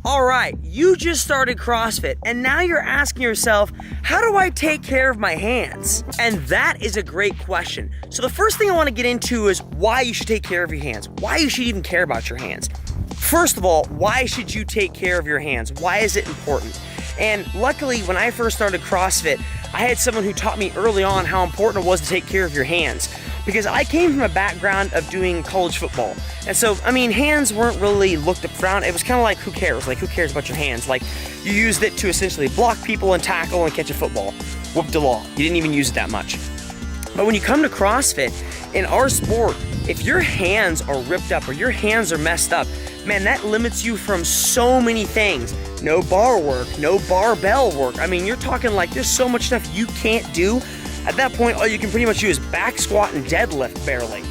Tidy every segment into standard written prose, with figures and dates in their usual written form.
All right, you just started CrossFit and now you're asking yourself, how do I take care of my hands? And that is a great question. So the first thing I want to get into is why you should take care of your hands, why you should even care about your hands. First of all, why should you take care of your hands? Why is it important? And luckily, when I first started CrossFit, I had someone who taught me early on how important it was to take care of your hands. Because I came from a background of doing college football. And so, hands weren't really looked around. It was kind of like, who cares? Like, who cares about your hands? Like, you used it to essentially block people and tackle and catch a football. Whoop-de-law. You didn't even use it that much. But when you come to CrossFit, in our sport, if your hands are ripped up or your hands are messed up, man, that limits you from so many things. No bar work, no barbell work. You're talking like there's so much stuff you can't do. At that point, all you can pretty much do is back squat and deadlift barely.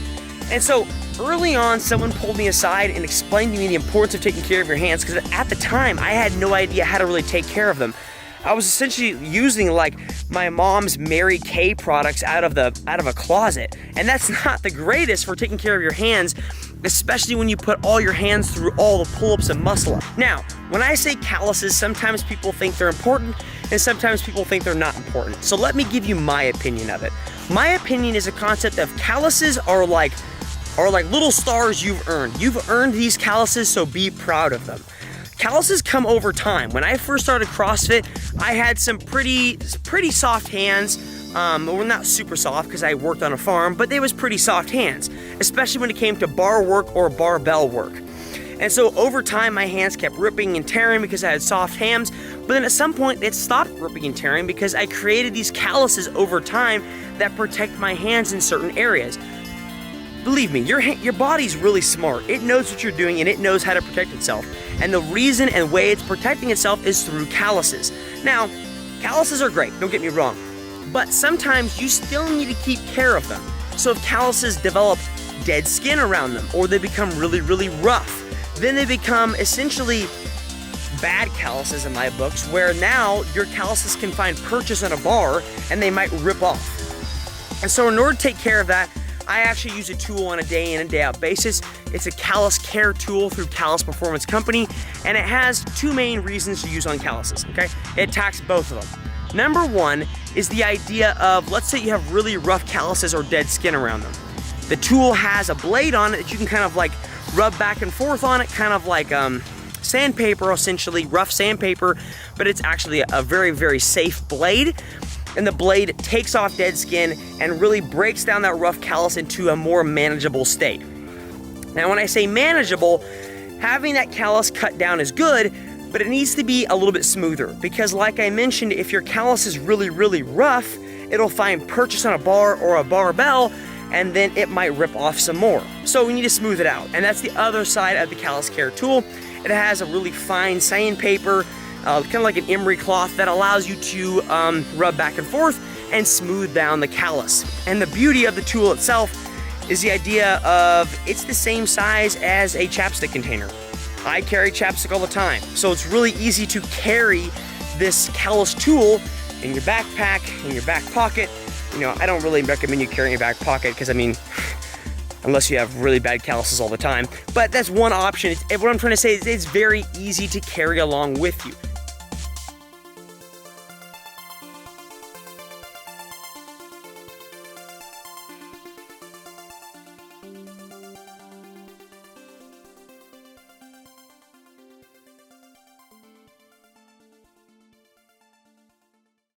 And so early on, someone pulled me aside and explained to me the importance of taking care of your hands, because at the time, I had no idea how to really take care of them. I was essentially using like my mom's Mary Kay products out of a closet. And that's not the greatest for taking care of your hands, especially when you put all your hands through all the pull-ups and muscle up. Now, when I say calluses, sometimes people think they're important and sometimes people think they're not important. So let me give you my opinion of it. My opinion is a concept of calluses are like little stars you've earned. You've earned these calluses, so be proud of them. Calluses come over time. When I first started CrossFit, I had some pretty soft hands. Well, not super soft because I worked on a farm, but they was pretty soft hands, especially when it came to bar work or barbell work. And so over time, my hands kept ripping and tearing because I had soft hands, but then at some point it stopped ripping and tearing because I created these calluses over time that protect my hands in certain areas. Believe me, your body's really smart. It knows what you're doing and it knows how to protect itself. And the reason and way it's protecting itself is through calluses. Now, calluses are great, don't get me wrong, but sometimes you still need to keep care of them. So if calluses develop dead skin around them or they become really, really rough, then they become essentially bad calluses in my books, where now your calluses can find purchase on a bar and they might rip off. And so in order to take care of that, I actually use a tool on a day in and day out basis. It's a Callus care tool through Callus Performance Company, and it has two main reasons to use on calluses, okay? It attacks both of them. Number one is the idea of, let's say you have really rough calluses or dead skin around them. The tool has a blade on it that you can kind of like rub back and forth on it, kind of like sandpaper, essentially, rough sandpaper, but it's actually a very, very safe blade. And the blade takes off dead skin and really breaks down that rough callus into a more manageable state. Now, when I say manageable, having that callus cut down is good, but it needs to be a little bit smoother, because like I mentioned, if your callus is really, really rough, it'll find purchase on a bar or a barbell, and then it might rip off some more. So we need to smooth it out. And that's the other side of the Callus Care tool. It has a really fine sandpaper, kind of like an emery cloth, that allows you to rub back and forth and smooth down the callus. And the beauty of the tool itself is the idea of it's the same size as a chapstick container. I carry chapstick all the time, so it's really easy to carry this Callus tool in your backpack, in your back pocket. I don't really recommend you carry in your back pocket because, unless you have really bad calluses all the time. But that's one option. What I'm trying to say is it's very easy to carry along with you.